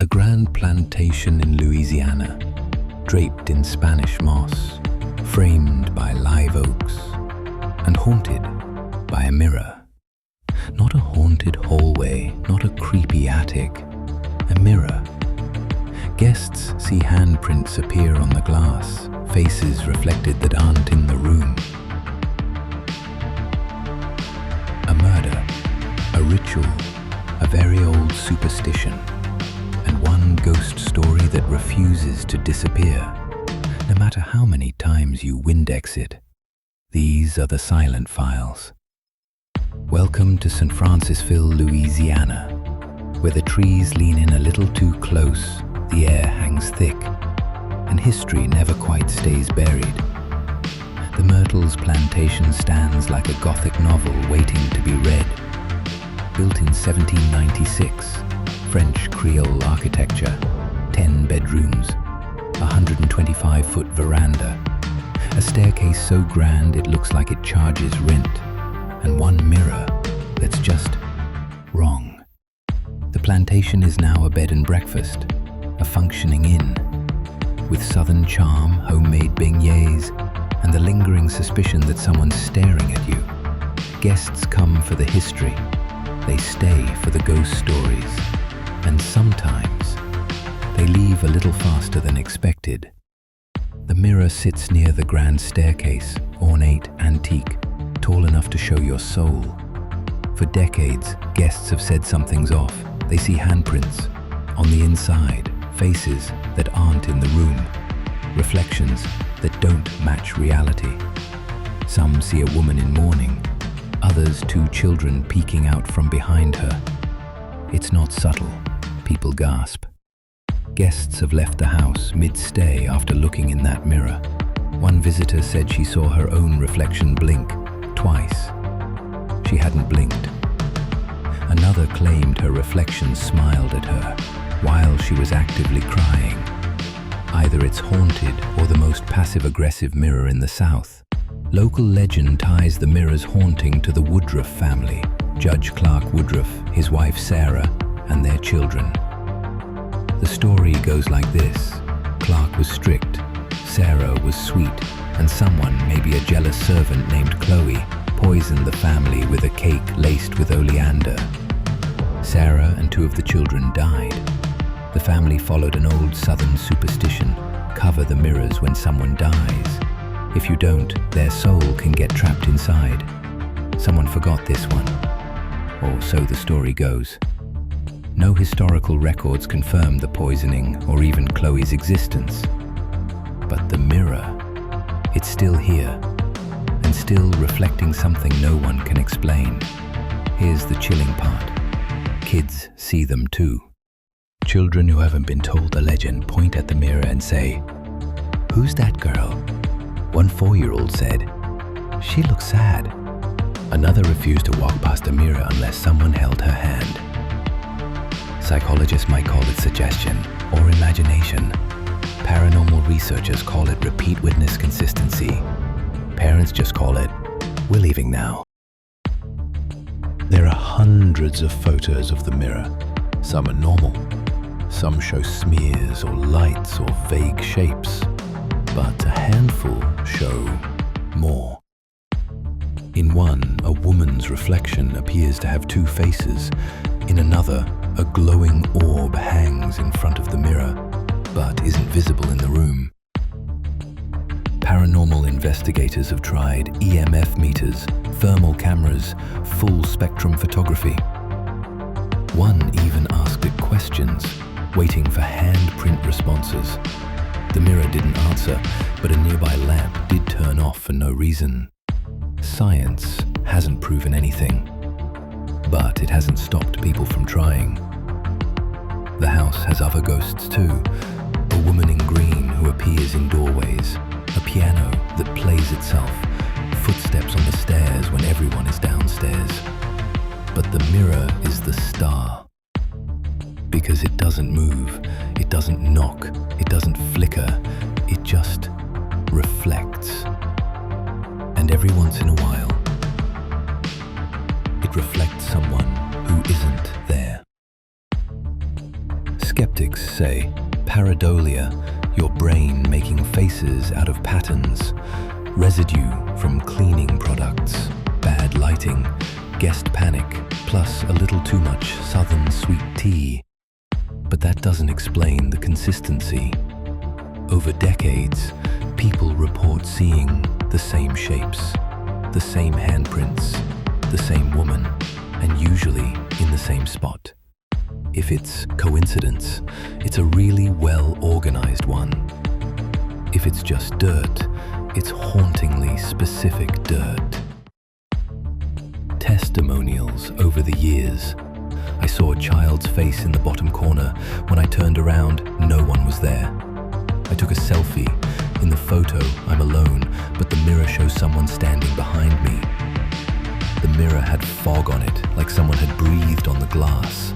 grand plantation in Louisiana, draped in Spanish moss, framed by live oaks, and haunted by a mirror. Not a haunted hallway, not a creepy attic, a mirror. Guests see handprints appear on the glass, faces reflected that aren't in the room. A murder, a ritual, a very old superstition, and one ghost story that refuses to disappear, no matter how many times you Windex it. These are the Silent Files. Welcome to St. Francisville, Louisiana, where the trees lean in a little too close, the air hangs thick, and history never quite stays buried. The Myrtles Plantation stands like a Gothic novel waiting to be read. Built in 1796, French Creole architecture, 10 bedrooms, 125-foot veranda, a staircase so grand it looks like it charges rent, and one mirror that's just wrong. The plantation is now a bed and breakfast, a functioning inn, with southern charm, homemade beignets, and the lingering suspicion that someone's staring at you. Guests come for the history, they stay for the ghost stories, and sometimes they leave a little faster than expected. The mirror sits near the grand staircase, ornate, antique, tall enough to show your soul. For decades, guests have said something's off. They see handprints on the inside, faces that aren't in the room, reflections that don't match reality. Some see a woman in mourning, others two children peeking out from behind her. It's not subtle, people gasp. Guests have left the house mid-stay after looking in that mirror. One visitor said she saw her own reflection blink twice. She hadn't blinked. Another claimed her reflection smiled at her while she was actively crying. Either it's haunted or the most passive-aggressive mirror in the South. Local legend ties the mirror's haunting to the Woodruff family, Judge Clark Woodruff, his wife Sarah, and their children. The story goes like this. Clark was strict, Sarah was sweet, and someone, maybe a jealous servant named Chloe, poisoned the family with a cake laced with oleander. Sarah and two of the children died. The family followed an old southern superstition: cover the mirrors when someone dies. If you don't, their soul can get trapped inside. Someone forgot this one, or so the story goes. No historical records confirm the poisoning or even Chloe's existence. But the mirror, it's still here, and still reflecting something no one can explain. Here's the chilling part. Kids see them too. Children who haven't been told the legend point at the mirror and say, "Who's that girl?" One 4-year-old said, "She looks sad." Another refused to walk past a mirror unless someone held her hand. Psychologists might call it suggestion or imagination. Paranormal researchers call it repeat witness consistency. Parents just call it, "We're leaving now." There are hundreds of photos of the mirror. Some are normal. Some show smears or lights or vague shapes. But a handful show more. In one, a woman's reflection appears to have two faces. In another, a glowing orb hangs in front of the mirror, but isn't visible in the room. Paranormal investigators have tried EMF meters, thermal cameras, full spectrum photography. One even asked it questions, waiting for handprint responses. The mirror didn't answer, but a nearby lamp did turn off for no reason. Science hasn't proven anything, but it hasn't stopped people from trying. The house has other ghosts too. A woman in green who appears in doorways, a piano that plays itself, footsteps on the stairs when everyone is downstairs. But the mirror is the star. Because it doesn't move, it doesn't knock, it doesn't flicker, it just reflects. And every once in a while, it reflects someone who isn't there. Skeptics say pareidolia, your brain making faces out of patterns, residue from cleaning products, bad lighting, guest panic, plus a little too much southern sweet tea. But that doesn't explain the consistency. Over decades, people report seeing the same shapes, the same handprints, the same woman, and usually in the same spot. If it's coincidence, it's a really well-organized one. If it's just dirt, it's hauntingly specific dirt. Testimonials over the years. I saw a child's face in the bottom corner. When I turned around, no one was there. I took a selfie. In the photo, I'm alone, but the mirror shows someone standing behind me. The mirror had fog on it, like someone had breathed on the glass.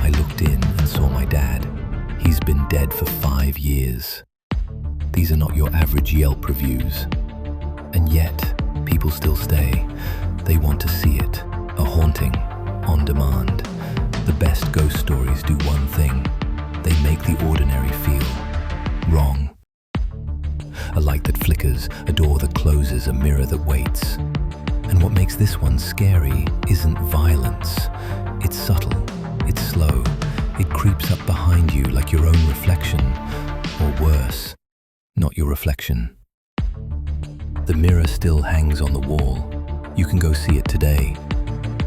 I looked in and saw my dad. He's been dead for 5 years. These are not your average Yelp reviews. And yet, people still stay. They want to see it. A haunting, on demand. The best ghost stories do one thing. They make the ordinary feel wrong. A light that flickers, a door that closes, a mirror that waits. And what makes this one scary isn't violence. It's subtle, it's slow. It creeps up behind you like your own reflection. Or worse, not your reflection. The mirror still hangs on the wall. You can go see it today.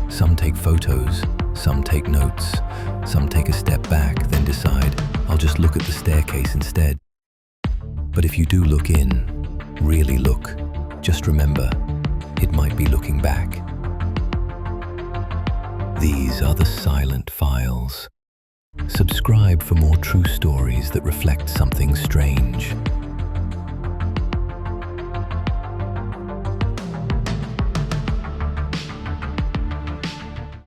Some take photos, some take notes, some take a step back, then decide, I'll just look at the staircase instead. But if you do look in, really look, just remember, it might be looking back. These are the Silent Files. Subscribe for more true stories that reflect something strange.